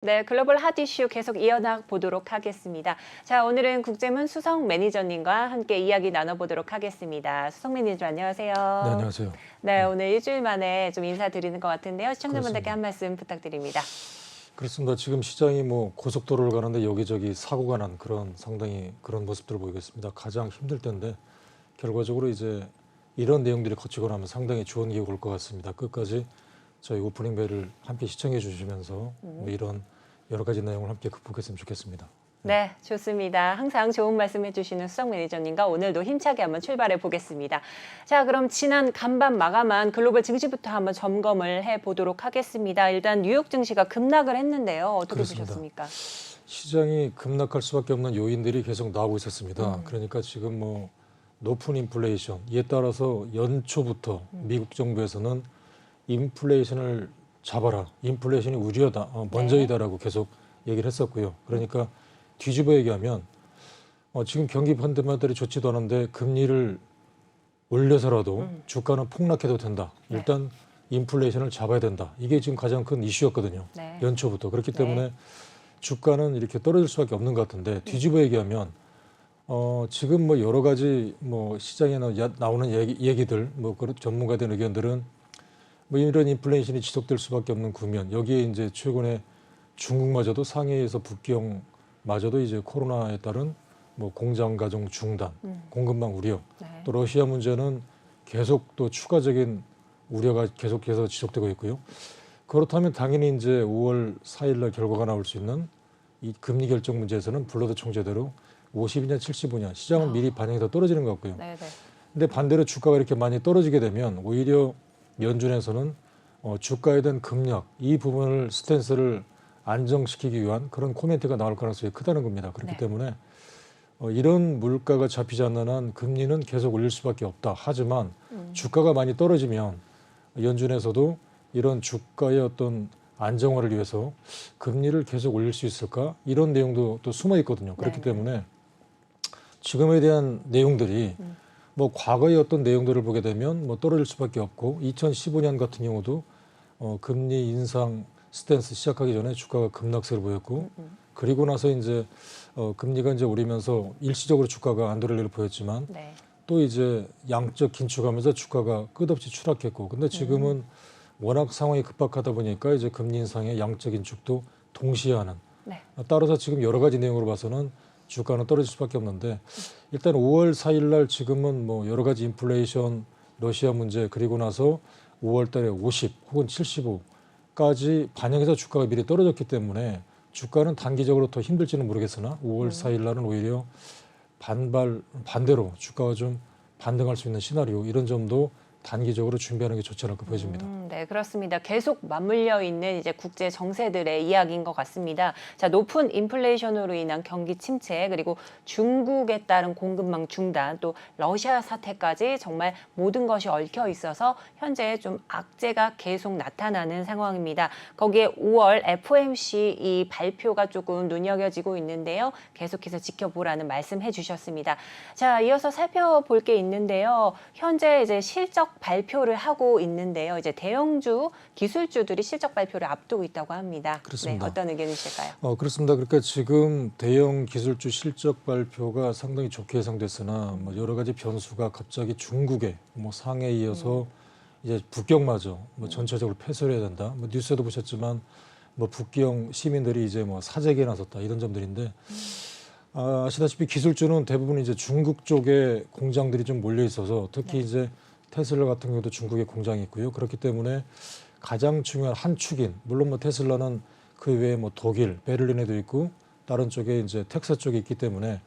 네, 글로벌 핫 이슈 계속 이어나 보도록 하겠습니다. 자, 오늘은 국제문 수석 매니저님과 함께 이야기 나눠보도록 하겠습니다. 수석 매니저 안녕하세요. 네, 안녕하세요. 네, 오늘 일주일 만에 좀 인사드리는 것 같은데요. 시청자분들께 그렇습니다. 한 말씀 부탁드립니다. 그렇습니다. 지금 시장이 고속도로를 가는데 여기저기 사고가 난 상당히 그런 모습들을 보이고 있습니다. 가장 힘들 때인데 결과적으로 이제 이런 내용들이 거치고 나면 상당히 좋은 기회가 올 것 같습니다. 끝까지 저희 오프닝 벨을 함께 시청해 주시면서 이런 여러 가지 내용을 함께 극복했으면 좋겠습니다. 네, 좋습니다. 항상 좋은 말씀 해주시는 수석 매니저님과 오늘도 힘차게 한번 출발해 보겠습니다. 자, 그럼 지난 간밤 마감한 글로벌 증시부터 한번 점검을 해보도록 하겠습니다. 일단 뉴욕 증시가 급락을 했는데요. 어떻게 그렇습니다. 보셨습니까? 시장이 급락할 수밖에 없는 요인들이 계속 나오고 있었습니다. 그러니까 지금 높은 인플레이션, 이에 따라서 연초부터 미국 정부에서는 인플레이션을 잡아라, 인플레이션이 우려다, 먼저이다라고 계속 얘기를 했었고요. 그러니까 뒤집어 얘기하면 지금 경기 펀드멘털이 좋지도 않은데 금리를 올려서라도 주가는 폭락해도 된다. 일단 인플레이션을 잡아야 된다. 이게 지금 가장 큰 이슈였거든요. 네. 연초부터. 그렇기 때문에 주가는 이렇게 떨어질 수밖에 없는 것 같은데 뒤집어 얘기하면 지금 여러 가지 시장에 나오는 얘기들 그런 전문가들 의견들은 이런 인플레이션이 지속될 수밖에 없는 국면, 여기에 이제 최근에 중국마저도 상해에서 북경마저도 이제 코로나에 따른 공장 가동 중단, 공급망 우려, 네. 또 러시아 문제는 계속 또 추가적인 우려가 계속해서 지속되고 있고요. 그렇다면 당연히 이제 5월 4일 날 결과가 나올 수 있는 이 금리 결정 문제에서는 블러드 총재대로 52년, 75년 시장은 미리 반영이 더 떨어지는 것 같고요. 네, 네. 근데 반대로 주가가 이렇게 많이 떨어지게 되면 오히려 연준에서는 주가에 대한 금략, 이 부분을 스탠스를 안정시키기 위한 그런 코멘트가 나올 가능성이 크다는 겁니다. 그렇기 네. 때문에 이런 물가가 잡히지 않는 한 금리는 계속 올릴 수밖에 없다. 하지만 주가가 많이 떨어지면 연준에서도 이런 주가의 어떤 안정화를 위해서 금리를 계속 올릴 수 있을까? 이런 내용도 또 숨어 있거든요. 그렇기 네. 때문에 지금에 대한 내용들이 과거의 어떤 내용들을 보게 되면 떨어질 수밖에 없고 2015년 같은 경우도 금리 인상 스탠스 시작하기 전에 주가가 급락세를 보였고 그리고 나서 이제 금리가 이제 오르면서 일시적으로 주가가 안도를 보였지만 네. 또 이제 양적 긴축하면서 주가가 끝없이 추락했고 근데 지금은 워낙 상황이 급박하다 보니까 이제 금리 인상의 양적 긴축도 동시에 하는 네. 따라서 지금 여러 가지 내용으로 봐서는 주가는 떨어질 수밖에 없는데 일단 5월 4일 날 지금은 여러 가지 인플레이션, 러시아 문제 그리고 나서 5월 달에 50 혹은 75까지 반영해서 주가가 미리 떨어졌기 때문에 주가는 단기적으로 더 힘들지는 모르겠으나 5월 4일 날은 오히려 반대로 주가가 좀 반등할 수 있는 시나리오 이런 점도 단기적으로 준비하는 게 좋지 않을까 보여집니다. 네, 그렇습니다. 계속 맞물려 있는 이제 국제 정세들의 이야기인 것 같습니다. 자, 높은 인플레이션으로 인한 경기 침체, 그리고 중국에 따른 공급망 중단, 또 러시아 사태까지 정말 모든 것이 얽혀 있어서 현재 좀 악재가 계속 나타나는 상황입니다. 거기에 5월 FOMC 이 발표가 조금 눈여겨지고 있는데요. 계속해서 지켜보라는 말씀해 주셨습니다. 자, 이어서 살펴볼 게 있는데요. 현재 이제 실적 발표를 하고 있는데요. 이제 대형주, 기술주들이 실적 발표를 앞두고 있다고 합니다. 그렇습니다. 네, 어떤 의견이실까요? 그렇습니다. 그러니까 지금 대형 기술주 실적 발표가 상당히 좋게 예상됐으나 여러 가지 변수가 갑자기 중국에 상해에 이어서 이제 북경마저 전체적으로 폐쇄를 해야 된다. 뉴스에도 보셨지만 북경 시민들이 이제 사재기에 나섰다 이런 점들인데 아시다시피 기술주는 대부분 이제 중국 쪽에 공장들이 좀 몰려 있어서 특히 이제 테슬라 같은 경우도 중국에 공장이 있고요. 그렇기 때문에 가장 중요한 한 축인 물론 테슬라는 그 외에 독일 베를린에도 있고 다른 쪽에 이제 텍사스 쪽에 있기 때문에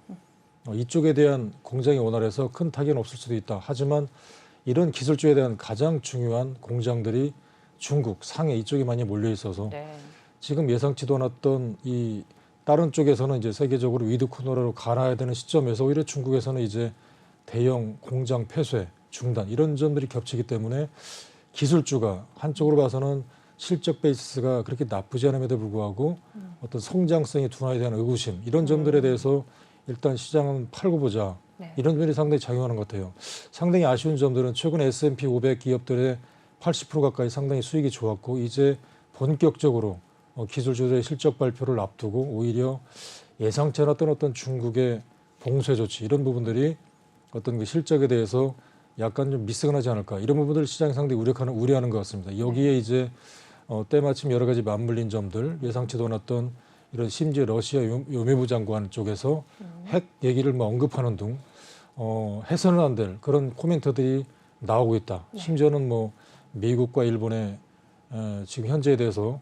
이쪽에 대한 공장이 원활해서 큰 타격은 없을 수도 있다. 하지만 이런 기술주에 대한 가장 중요한 공장들이 중국 상해 이쪽에 많이 몰려 있어서 네. 지금 예상치도 않았던 이 다른 쪽에서는 이제 세계적으로 위드 코너로 가야 되는 시점에서 오히려 중국에서는 이제 대형 공장 폐쇄 중단 이런 점들이 겹치기 때문에 기술주가 한쪽으로 봐서는 실적 베이스가 그렇게 나쁘지 않음에도 불구하고 어떤 성장성이 둔화에 대한 의구심 이런 점들에 대해서 일단 시장은 팔고 보자 네. 이런 면이 상당히 작용하는 것 같아요. 상당히 아쉬운 점들은 최근에 S&P 500 기업들의 80% 가까이 상당히 수익이 좋았고 이제 본격적으로 기술주들의 실적 발표를 앞두고 오히려 예상치 않았던 어떤 중국의 봉쇄 조치 이런 부분들이 어떤 그 실적에 대해서 약간 좀 미스가 나지 않을까 이런 부분들 시장이 상당히 우려하는 것 같습니다. 여기에 이제 때마침 여러 가지 맞물린 점들 예상치도 않았던 이런 심지어 러시아 요매부 장관 쪽에서 핵 얘기를 뭐 언급하는 등 해서는 안 될 그런 코멘트들이 나오고 있다. 심지어는 뭐 미국과 일본의 지금 현재에 대해서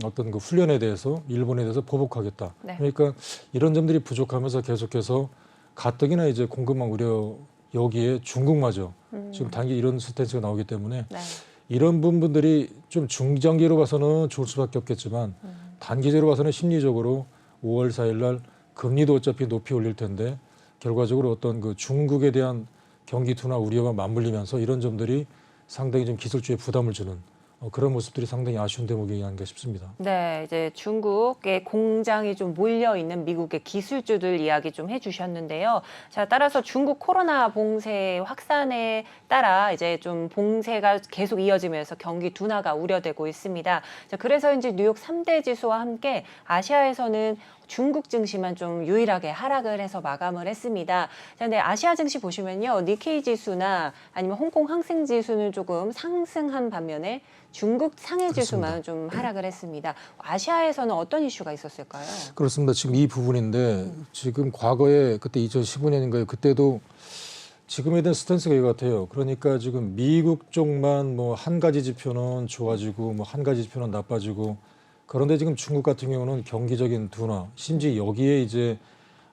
어떤 그 훈련에 대해서 일본에 대해서 보복하겠다. 네. 그러니까 이런 점들이 부족하면서 계속해서 가뜩이나 이제 공급망 우려 여기에 중국마저 지금 단기 이런 스탠스가 나오기 때문에 네. 이런 부분들이 좀 중장기로 봐서는 좋을 수밖에 없겠지만 단기적으로 봐서는 심리적으로 5월 4일 날 금리도 어차피 높이 올릴 텐데 결과적으로 어떤 그 중국에 대한 경기 둔화 우려와 맞물리면서 이런 점들이 상당히 좀 기술주에 부담을 주는 그런 모습들이 상당히 아쉬운 대목이 아닌가 싶습니다. 네, 이제 중국의 공장이 좀 몰려 있는 미국의 기술주들 이야기 좀 해주셨는데요. 자, 따라서 중국 코로나 봉쇄 확산에 따라 이제 좀 봉쇄가 계속 이어지면서 경기 둔화가 우려되고 있습니다. 자, 그래서 이제 뉴욕 3대 지수와 함께 아시아에서는 중국 증시만 좀 유일하게 하락을 해서 마감을 했습니다. 자, 근데 아시아 증시 보시면요, 니케이 지수나 아니면 홍콩 항생 지수는 조금 상승한 반면에 중국 상해 지수만 좀 하락을 했습니다. 아시아에서는 어떤 이슈가 있었을까요? 그렇습니다. 지금 이 부분인데 지금 과거에 그때 2015년인가요? 그때도 지금에 대한 스탠스가 이거 같아요. 그러니까 지금 미국 쪽만 뭐 한 가지 지표는 좋아지고 뭐 한 가지 지표는 나빠지고 그런데 지금 중국 같은 경우는 경기적인 둔화, 심지어 여기에 이제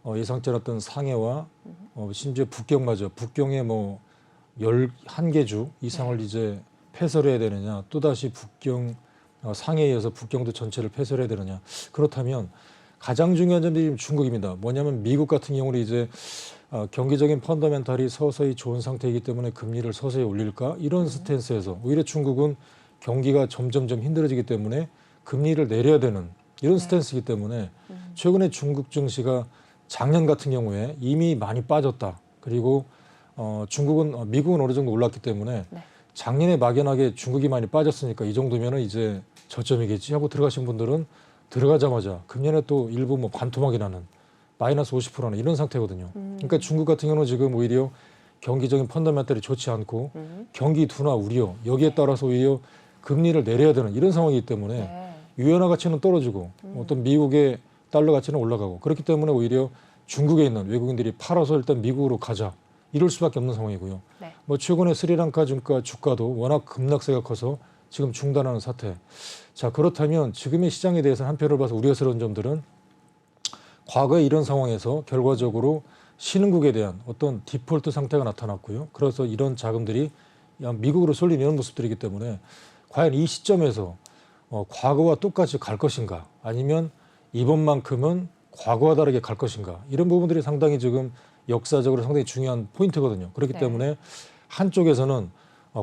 예상치 않았던 상해와 심지어 북경마저 북경에 뭐 11개 주 이상을 이제 폐쇄를 해야 되느냐, 또다시 북경 상해에 이어서 북경도 전체를 폐쇄를 해야 되느냐. 그렇다면 가장 중요한 점이 지금 중국입니다. 뭐냐면 미국 같은 경우는 이제 경기적인 펀더멘탈이 서서히 좋은 상태이기 때문에 금리를 서서히 올릴까? 이런 스탠스에서 오히려 중국은 경기가 점점점 힘들어지기 때문에 금리를 내려야 되는 이런 스탠스이기 때문에 최근에 중국 증시가 작년 같은 경우에 이미 많이 빠졌다. 그리고 미국은 어느 정도 올랐기 때문에 네. 작년에 막연하게 중국이 많이 빠졌으니까 이 정도면은 이제 저점이겠지 하고 들어가신 분들은 들어가자마자 금년에 또 일부 뭐 반토막이 나는 마이너스 50%는 이런 상태거든요. 그러니까 중국 같은 경우는 지금 오히려 경기적인 펀더멘털이 좋지 않고 경기 둔화 우려 여기에 따라서 오히려 금리를 내려야 되는 이런 상황이기 때문에 네. 유엔화 가치는 떨어지고 어떤 미국의 달러 가치는 올라가고 그렇기 때문에 오히려 중국에 있는 외국인들이 팔아서 일단 미국으로 가자 이럴 수밖에 없는 상황이고요. 네. 뭐 최근에 스리랑카 주가도 워낙 급락세가 커서 지금 중단하는 사태. 자, 그렇다면 지금의 시장에 대해서는 한편으로 봐서 우려스러운 점들은 과거에 이런 상황에서 결과적으로 신흥국에 대한 어떤 디폴트 상태가 나타났고요. 그래서 이런 자금들이 미국으로 쏠리는 이런 모습들이기 때문에 과연 이 시점에서 과거와 똑같이 갈 것인가 아니면 이번만큼은 과거와 다르게 갈 것인가 이런 부분들이 상당히 지금 역사적으로 상당히 중요한 포인트거든요. 그렇기 네. 때문에 한쪽에서는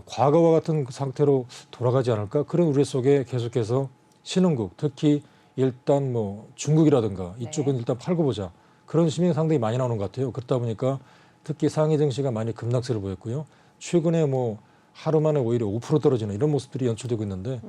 과거와 같은 상태로 돌아가지 않을까 그런 우려 속에 계속해서 신흥국 특히 일단 뭐 중국이라든가 이쪽은 네. 일단 팔고 보자 그런 심리가 상당히 많이 나오는 것 같아요. 그렇다 보니까 특히 상해 증시가 많이 급락세를 보였고요. 최근에 뭐 하루 만에 오히려 5% 떨어지는 이런 모습들이 연출되고 있는데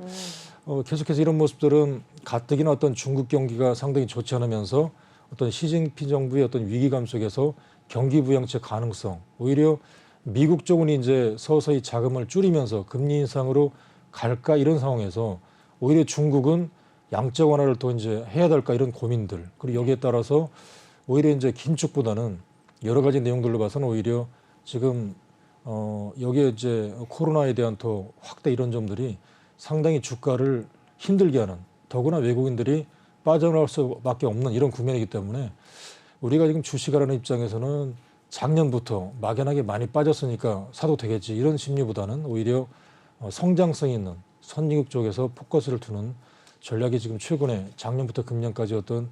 계속해서 이런 모습들은 가뜩이나 어떤 중국 경기가 상당히 좋지 않으면서 어떤 시진핑 정부의 어떤 위기감 속에서 경기 부양책 가능성 오히려 미국 쪽은 이제 서서히 자금을 줄이면서 금리 인상으로 갈까 이런 상황에서 오히려 중국은 양적 완화를 더 이제 해야 될까 이런 고민들 그리고 여기에 따라서 오히려 이제 긴축보다는 여러 가지 내용들로 봐서는 오히려 지금 여기에 이제 코로나에 대한 더 확대 이런 점들이 상당히 주가를 힘들게 하는 더구나 외국인들이 빠져나올 수밖에 없는 이런 국면이기 때문에 우리가 지금 주식하라는 입장에서는 작년부터 막연하게 많이 빠졌으니까 사도 되겠지 이런 심리보다는 오히려 성장성 있는 선진국 쪽에서 포커스를 두는 전략이 지금 최근에 작년부터 금년까지 어떤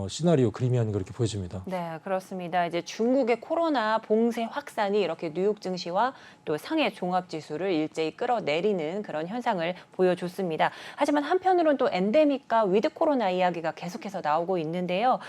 시나리오 그림이 아닌가 그렇게 보여집니다. 네, 그렇습니다. 이제 중국의 코로나 봉쇄 확산이 이렇게 뉴욕 증시와 또 상해 종합 지수를 일제히 끌어내리는 그런 현상을 보여줬습니다. 하지만 한편으로는 또 엔데믹과 위드 코로나 이야기가 계속해서 나오고 있는데요.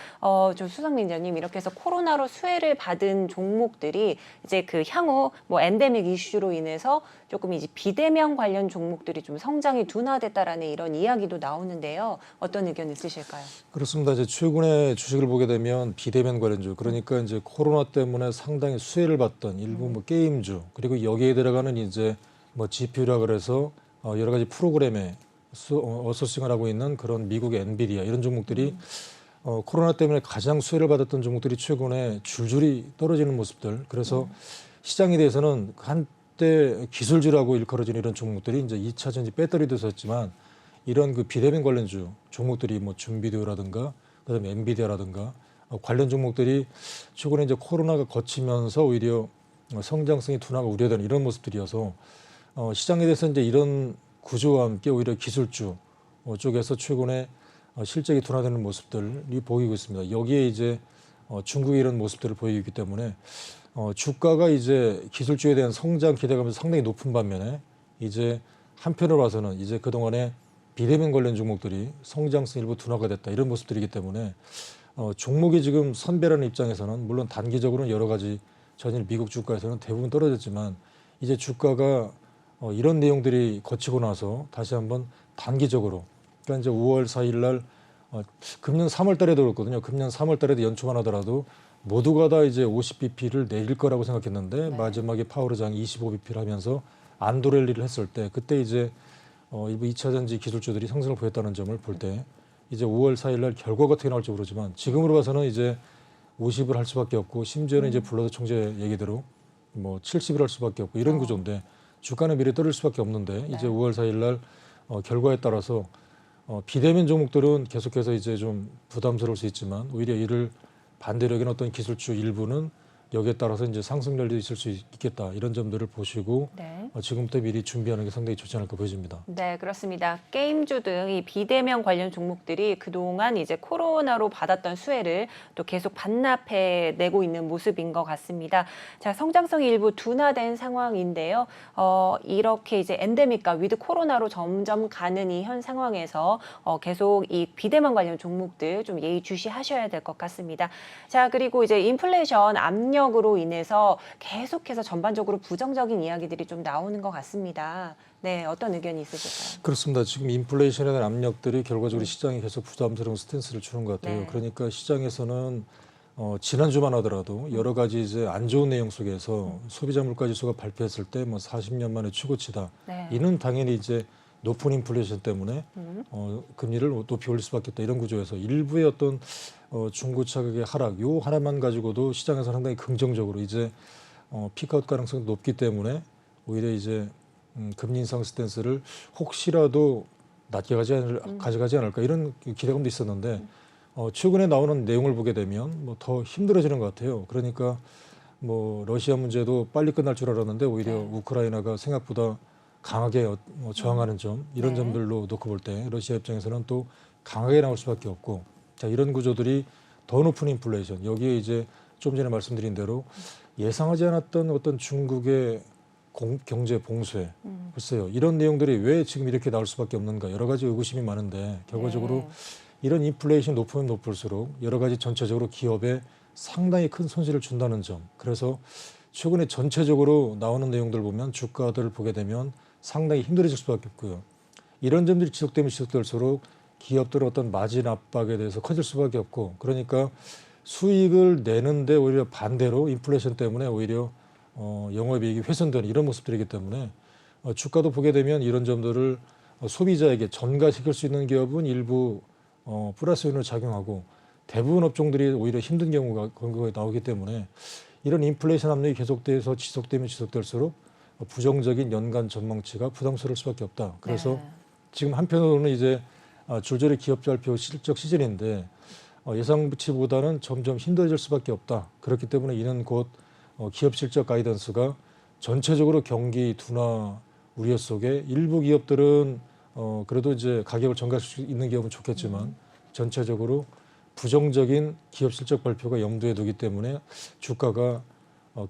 저 수상님자님 이렇게 해서 코로나로 수혜를 받은 종목들이 이제 그 향후 뭐 엔데믹 이슈로 인해서 조금 이제 비대면 관련 종목들이 좀 성장이 둔화됐다라는 이런 이야기도 나오는데요. 어떤 의견 있으실까요? 그렇습니다. 이제 최근에 주식을 보게 되면 비대면 관련주, 그러니까 이제 코로나 때문에 상당히 수혜를 받던 일부 뭐 게임주, 그리고 여기에 들어가는 이제 뭐 GPU라 그래서 여러 가지 프로그램에 어소싱을 하고 있는 그런 미국의 엔비디아 이런 종목들이 코로나 때문에 가장 수혜를 받았던 종목들이 최근에 줄줄이 떨어지는 모습들. 그래서 시장에 대해서는 한때 기술주라고 일컬어지는 이런 종목들이 이제 2차 전지 배터리도 있었지만 이런 그 비대면 관련주 종목들이 뭐 준비디오라든가 그다음에 엔비디아라든가 관련 종목들이 최근에 이제 코로나가 거치면서 오히려 성장성이 둔화가 우려되는 이런 모습들이어서 시장에 대해서 이제 이런 구조와 함께 오히려 기술주 쪽에서 최근에 실적이 둔화되는 모습들이 보이고 있습니다. 여기에 이제 중국의 이런 모습들을 보이고 있기 때문에 주가가 이제 기술주에 대한 성장 기대감이 상당히 높은 반면에 이제 한편으로 봐서는 이제 그동안에 비대면 관련 종목들이 성장성 일부 둔화가 됐다 이런 모습들이기 때문에 종목이 지금 선별하는 입장에서는 물론 단기적으로는 여러 가지 전일 미국 주가에서는 대부분 떨어졌지만 이제 주가가 이런 내용들이 거치고 나서 다시 한번 단기적으로 그러니까 이제 5월 4일 날 금년 3월 달에도 그렇거든요. 금년 3월 달에도 연초만 하더라도 모두가 다 이제 50bp를 내릴 거라고 생각했는데 네. 마지막에 파월 의장이 25bp를 하면서 안도랠리를 했을 때 그때 이제 일부 2차 전지 기술주들이 상승을 보였다는 점을 볼 때 이제 5월 4일 날 결과가 어떻게 나올지 모르지만 지금으로 봐서는 이제 50을 할 수밖에 없고 심지어는 이제 블러드 총재 얘기대로 뭐 70을 할 수밖에 없고 이런 구조인데 주가는 미래 떨어질 수밖에 없는데 이제 5월 4일 날 결과에 따라서 비대면 종목들은 계속해서 이제 좀 부담스러울 수 있지만 오히려 이를 반대로 여기는 어떤 기술주 일부는 여기에 따라서 이제 상승률도 있을 수 있겠다 이런 점들을 보시고 네. 지금부터 미리 준비하는 게 상당히 좋지 않을까 보여집니다. 네, 그렇습니다. 게임주 등 이 비대면 관련 종목들이 그동안 이제 코로나로 받았던 수혜를 또 계속 반납해 내고 있는 모습인 것 같습니다. 자, 성장성이 일부 둔화된 상황인데요. 이렇게 이제 엔데믹과 위드 코로나로 점점 가는 이 현 상황에서 계속 이 비대면 관련 종목들 좀 예의주시하셔야 될 것 같습니다. 자, 그리고 이제 인플레이션 압력으로 인해서 계속해서 전반적으로 부정적인 이야기들이 좀 나오는 것 같습니다. 네, 어떤 의견이 있으실까요? 그렇습니다. 지금 인플레이션에 대한 압력들이 결과적으로 시장에 계속 부담스러운 스탠스를 주는 것 같아요. 네. 그러니까 시장에서는 지난주만 하더라도 여러 가지 이제 안 좋은 내용 속에서 소비자 물가 지수가 발표했을 때 뭐 40년 만에 최고치다. 네. 이는 당연히 이제 높은 인플레이션 때문에 금리를 높이 올릴 수밖에 없다. 이런 구조에서 일부의 어떤 중고차 가격의 하락 요 하나만 가지고도 시장에서 상당히 긍정적으로 이제 피크아웃 가능성이 높기 때문에 오히려 이제 금리 인상 스탠스를 혹시라도 낮게 가져가지 않을까 이런 기대감도 있었는데 최근에 나오는 내용을 보게 되면 뭐 더 힘들어지는 것 같아요. 그러니까 뭐 러시아 문제도 빨리 끝날 줄 알았는데 오히려 네. 우크라이나가 생각보다 강하게 저항하는 점 이런 네. 점들로 놓고 볼 때 러시아 입장에서는 또 강하게 나올 수밖에 없고 자 이런 구조들이 더 높은 인플레이션 여기에 이제 좀 전에 말씀드린 대로 예상하지 않았던 어떤 중국의 경제 봉쇄 글쎄요 이런 내용들이 왜 지금 이렇게 나올 수밖에 없는가 여러 가지 의구심이 많은데 결과적으로 네. 이런 인플레이션이 높으면 높을수록 여러 가지 전체적으로 기업에 상당히 큰 손실을 준다는 점 그래서 최근에 전체적으로 나오는 내용들 보면 주가들을 보게 되면 상당히 힘들어질 수밖에 없고요 이런 점들이 지속되면 지속될수록 기업들은 어떤 마진 압박에 대해서 커질 수밖에 없고 그러니까 수익을 내는데 오히려 반대로 인플레이션 때문에 오히려 영업이익이 훼손되는 이런 모습들이기 때문에 주가도 보게 되면 이런 점들을 소비자에게 전가시킬 수 있는 기업은 일부 플러스 요인으로 작용하고 대부분 업종들이 오히려 힘든 경우가 나오기 때문에 이런 인플레이션 압력이 계속돼서 지속되면 지속될수록 부정적인 연간 전망치가 부담스러울 수밖에 없다. 그래서 네. 지금 한편으로는 이제 줄줄이 기업 발표 실적 시즌인데 예상치보다는 점점 힘들어질 수밖에 없다. 그렇기 때문에 이는 곧 기업 실적 가이던스가 전체적으로 경기 둔화 우려 속에 일부 기업들은 그래도 이제 가격을 전가할 수 있는 기업은 좋겠지만 전체적으로 부정적인 기업 실적 발표가 염두에 두기 때문에 주가가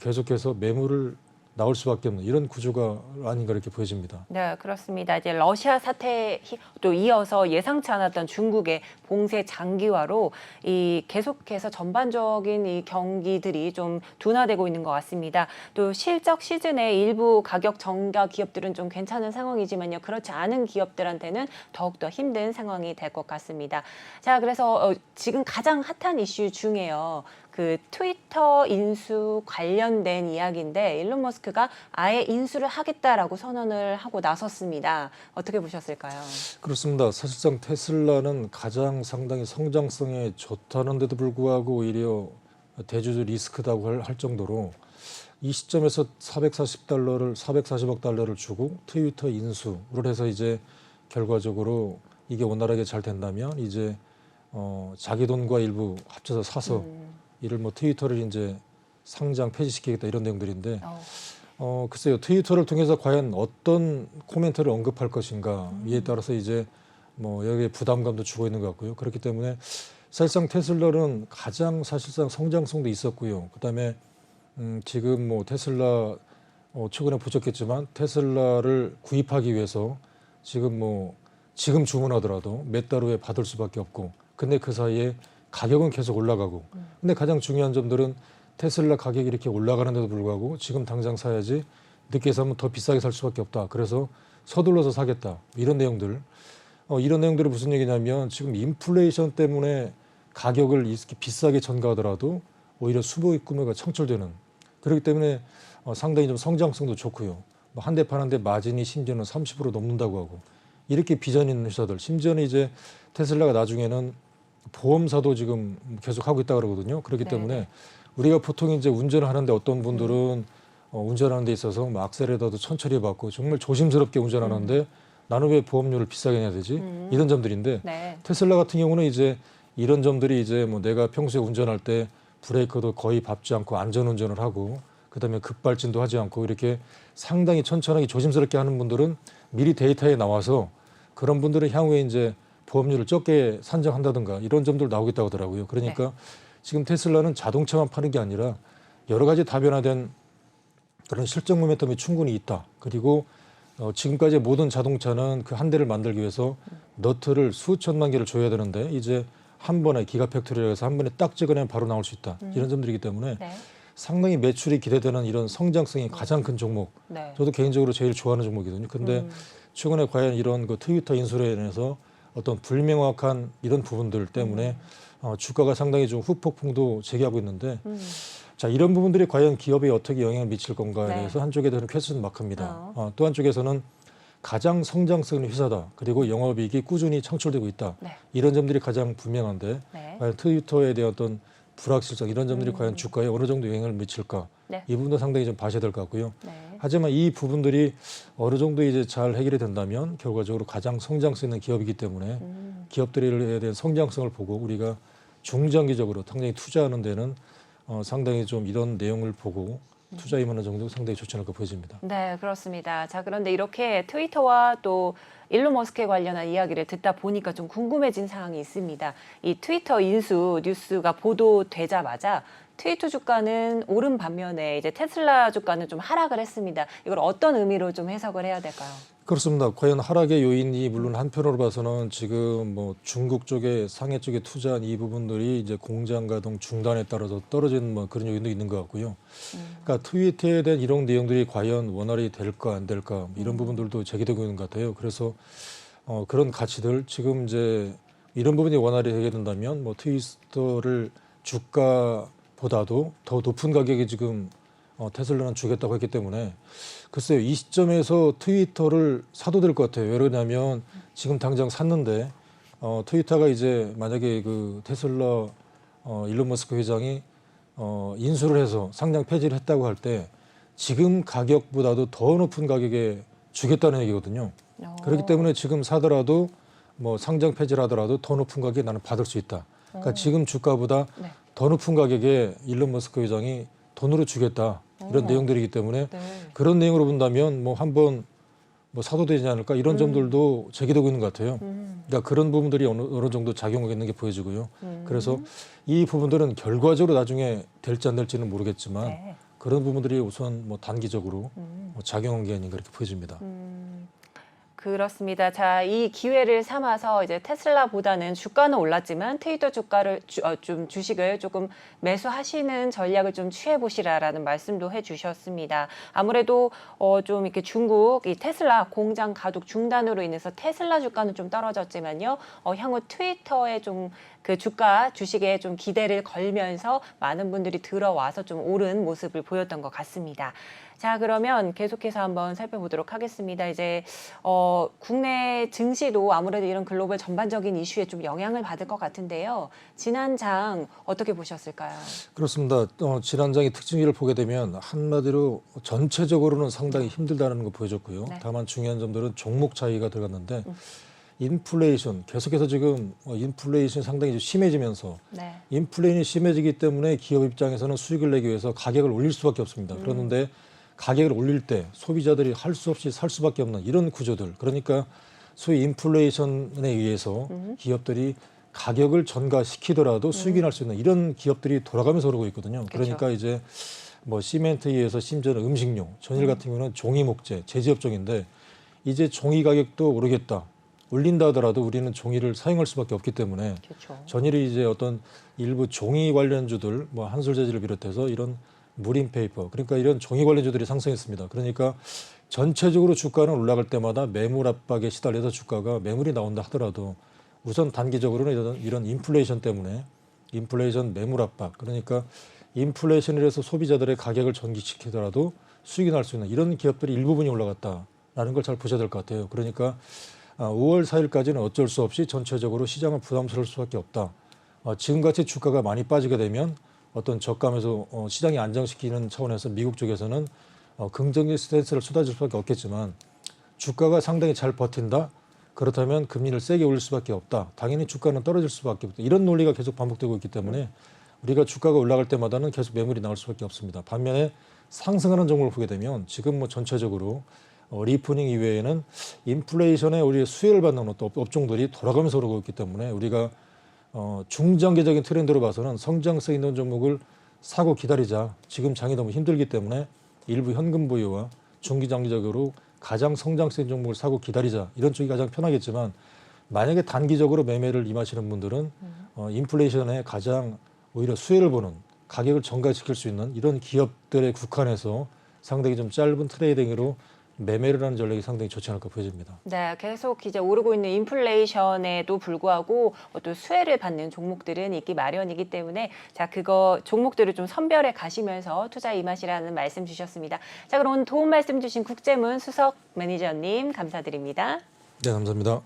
계속해서 매물을 나올 수밖에 없는 이런 구조가 아닌가 이렇게 보여집니다. 네, 그렇습니다. 이제 러시아 사태 또 이어서 예상치 않았던 중국의 봉쇄 장기화로 이 계속해서 전반적인 이 경기들이 좀 둔화되고 있는 것 같습니다. 또 실적 시즌에 일부 가격 정가 기업들은 좀 괜찮은 상황이지만요. 그렇지 않은 기업들한테는 더욱더 힘든 상황이 될 것 같습니다. 자, 그래서 지금 가장 핫한 이슈 중에요. 그 트위터 인수 관련된 이야기인데 일론 머스크가 아예 인수를 하겠다라고 선언을 하고 나섰습니다. 어떻게 보셨을까요? 그렇습니다. 사실상 테슬라는 가장 상당히 성장성에 좋다는데도 불구하고 오히려 대주주 리스크다고 할 정도로 이 시점에서 440억 달러를 주고 트위터 인수를 해서 이제 결과적으로 이게 원활하게 잘 된다면 이제 자기 돈과 일부 합쳐서 사서 이를 뭐 트위터를 이제 상장 폐지시키겠다 이런 내용들인데 글쎄요 트위터를 통해서 과연 어떤 코멘트를 언급할 것인가 이에 따라서 이제 뭐 여기에 부담감도 주고 있는 것 같고요. 그렇기 때문에 사실상 테슬라는 가장 사실상 성장성도 있었고요. 그다음에 지금 뭐 테슬라 최근에 보셨겠지만 테슬라를 구입하기 위해서 지금 주문하더라도 몇 달 후에 받을 수밖에 없고 근데 그 사이에 가격은 계속 올라가고 근데 가장 중요한 점들은 테슬라 가격이 이렇게 올라가는데도 불구하고 지금 당장 사야지 늦게 사면 더 비싸게 살 수밖에 없다. 그래서 서둘러서 사겠다. 이런 내용들. 이런 내용들이 무슨 얘기냐면 지금 인플레이션 때문에 가격을 이렇게 비싸게 전가하더라도 오히려 수익 구매가 창출되는 그렇기 때문에 상당히 좀 성장성도 좋고요. 뭐 한 대 파는데 마진이 심지어는 30% 넘는다고 하고 이렇게 비전 있는 회사들 심지어는 이제 테슬라가 나중에는 보험사도 지금 계속 하고 있다 그러거든요. 그렇기 때문에 우리가 보통 이제 운전을 하는데 어떤 분들은 운전하는 데 있어서 뭐 악셀에다도 천천히 밟고 정말 조심스럽게 운전하는데 나는 왜 보험료를 비싸게 내야 되지? 이런 점들인데 테슬라 같은 경우는 이제 이런 점들이 이제 뭐 내가 평소에 운전할 때 브레이크도 거의 밟지 않고 안전운전을 하고 그다음에 급발진도 하지 않고 이렇게 상당히 천천하게 조심스럽게 하는 분들은 미리 데이터에 나와서 그런 분들은 향후에 이제 보험료를 적게 산정한다든가 이런 점들 나오겠다고 하더라고요. 그러니까 지금 테슬라는 자동차만 파는 게 아니라 여러 가지 다변화된 그런 실적 모멘텀이 충분히 있다. 그리고 지금까지 모든 자동차는 그 한 대를 만들기 위해서 너트를 수천만 개를 줘야 되는데 이제 한 번에 기가 팩토리라고 해서 한 번에 딱 찍어내면 바로 나올 수 있다. 이런 점들이기 때문에 상당히 매출이 기대되는 이런 성장성이 가장 큰 종목. 저도 개인적으로 제일 좋아하는 종목이거든요. 근데 최근에 과연 이런 그 트위터 인수로 인해서 어떤 불명확한 이런 부분들 때문에 주가가 상당히 좀 후폭풍도 제기하고 있는데 자 이런 부분들이 과연 기업에 어떻게 영향을 미칠 건가에 대해서 한쪽에 대한 퀘스천 마크입니다. 또 한쪽에서는 가장 성장성 있는 회사다. 그리고 영업이익이 꾸준히 창출되고 있다. 이런 점들이 가장 분명한데 과연 트위터에 대한 어떤 불확실성 이런 점들이 과연 주가에 어느 정도 영향을 미칠까 이 부분도 상당히 좀 봐셔야 될 것 같고요. 하지만 이 부분들이 어느 정도 이제 잘 해결이 된다면 결과적으로 가장 성장성 있는 기업이기 때문에 기업들에 대한 성장성을 보고 우리가 중장기적으로 상당히 투자하는 데는 상당히 좀 이런 내용을 보고 투자 임하는 정도 상당히 좋지 않을까 보여집니다. 네, 그렇습니다. 자, 그런데 이렇게 트위터와 또 일론 머스크에 관련한 이야기를 듣다 보니까 좀 궁금해진 사항이 있습니다. 이 트위터 인수 뉴스가 보도되자마자 트위터 주가는 오른 반면에 이제 테슬라 주가는 좀 하락을 했습니다. 이걸 어떤 의미로 좀 해석을 해야 될까요? 그렇습니다. 과연 하락의 요인이 물론 한편으로 봐서는 지금 뭐 중국 쪽에 상해 쪽에 투자한 이 부분들이 이제 공장 가동 중단에 따라서 떨어지는 뭐 그런 요인도 있는 것 같고요. 그러니까 트위터에 대한 이런 내용들이 과연 원활히 될까 안 될까 이런 부분들도 제기되고 있는 것 같아요. 그래서 그런 가치들 지금 이제 이런 부분이 원활히 해결된다면 뭐 트위터를 주가보다도 더 높은 가격에 지금 테슬라는 주겠다고 했기 때문에 글쎄요 이 시점에서 트위터를 사도 될 것 같아요. 왜 그러냐면 지금 당장 샀는데 트위터가 이제 만약에 그 테슬라 일론 머스크 회장이 인수를 해서 상장 폐지를 했다고 할 때 지금 가격보다도 더 높은 가격에 주겠다는 얘기거든요. 그렇기 때문에 지금 사더라도 뭐 상장 폐지를 하더라도 더 높은 가격에 나는 받을 수 있다. 그러니까 지금 주가보다 더 높은 가격에 일론 머스크 회장이 돈으로 주겠다. 이런 내용들이기 때문에 그런 내용으로 본다면 뭐 한번 뭐 사도 되지 않을까 이런 점들도 제기되고 있는 것 같아요. 그러니까 그런 부분들이 어느 정도 작용하고 있는 게 보여지고요. 그래서 이 부분들은 결과적으로 나중에 될지 안 될지는 모르겠지만 네. 그런 부분들이 우선 뭐 단기적으로 뭐 작용한 게 아닌가 이렇게 보여집니다. 그렇습니다. 자, 이 기회를 삼아서 이제 테슬라보다는 주가는 올랐지만 트위터 주가를 좀 주식을 조금 매수하시는 전략을 좀 취해 보시라라는 말씀도 해주셨습니다. 아무래도 좀 이렇게 중국 이 테슬라 공장 가동 중단으로 인해서 테슬라 주가는 좀 떨어졌지만요. 향후 트위터에 좀 그 주식에 좀 기대를 걸면서 많은 분들이 들어와서 좀 오른 모습을 보였던 것 같습니다. 자, 그러면 계속해서 한번 살펴보도록 하겠습니다. 이제 국내 증시도 아무래도 이런 글로벌 전반적인 이슈에 좀 영향을 받을 것 같은데요. 지난 장 어떻게 보셨을까요? 그렇습니다. 지난 장의 특징을 보게 되면 한마디로 전체적으로는 상당히 힘들다는 거 보여줬고요. 네. 다만 중요한 점들은 종목 차이가 들어갔는데 인플레이션 계속해서 지금 인플레이션이 상당히 좀 심해지면서 네. 인플레이션이 심해지기 때문에 기업 입장에서는 수익을 내기 위해서 가격을 올릴 수밖에 없습니다. 그런데 가격을 올릴 때 소비자들이 할 수 없이 살 수밖에 없는 이런 구조들. 그러니까 소위 인플레이션에 의해서 기업들이 가격을 전가시키더라도 수익이 날 수 있는 이런 기업들이 돌아가면서 오르고 있거든요. 그러니까 이제 뭐 시멘트에 의해서 심지어는 음식료, 전일 같은 경우는 종이 목재, 제지업종인데 이제 종이 가격도 오르겠다. 올린다 하더라도 우리는 종이를 사용할 수밖에 없기 때문에 그렇죠. 전일이 이제 어떤 일부 종이 관련주들, 뭐 한솔재질을 비롯해서 이런 무림페이퍼, 그러니까 이런 종이 관련주들이 상승했습니다. 그러니까 전체적으로 주가는 올라갈 때마다 매물 압박에 시달려서 주가가 매물이 나온다 하더라도 우선 단기적으로는 이런 인플레이션 때문에 인플레이션 매물 압박, 그러니까 인플레이션을 해서 소비자들의 가격을 전기시키더라도 수익이 날 수 있는 이런 기업들이 일부분이 올라갔다라는 걸 잘 보셔야 될 것 같아요. 그러니까 5월 4일까지는 어쩔 수 없이 전체적으로 시장은 부담스러울 수밖에 없다. 지금같이 주가가 많이 빠지게 되면 어떤 저감에서 시장이 안정시키는 차원에서 미국 쪽에서는 긍정적 스탠스를 쏟아질 수밖에 없겠지만 주가가 상당히 잘 버틴다. 그렇다면 금리를 세게 올릴 수밖에 없다. 당연히 주가는 떨어질 수밖에 없다. 이런 논리가 계속 반복되고 있기 때문에 우리가 주가가 올라갈 때마다는 계속 매물이 나올 수밖에 없습니다. 반면에 상승하는 종목을 보게 되면 지금 뭐 전체적으로 리프닝 이외에는 인플레이션에 우리 수혜를 받는 어떤 업종들이 돌아가면서 오르고 있기 때문에 우리가 중장기적인 트렌드로 봐서는 성장성 있는 종목을 사고 기다리자. 지금 장이 너무 힘들기 때문에 일부 현금 보유와 중기장기적으로 가장 성장성 있는 종목을 사고 기다리자. 이런 쪽이 가장 편하겠지만 만약에 단기적으로 매매를 임하시는 분들은 인플레이션에 가장 오히려 수혜를 보는 가격을 전가시킬 수 있는 이런 기업들에 국한해서 상당히 좀 짧은 트레이딩으로 매매를 하는 전략이 상당히 좋지 않을까 보여집니다. 네, 계속 이제 오르고 있는 인플레이션에도 불구하고 또 수혜를 받는 종목들은 있기 마련이기 때문에 자, 그거 종목들을 좀 선별해 가시면서 투자 임하시라는 말씀 주셨습니다. 자, 그럼 오늘 도움 말씀 주신 국재문 수석 매니저님 감사드립니다. 네, 감사합니다.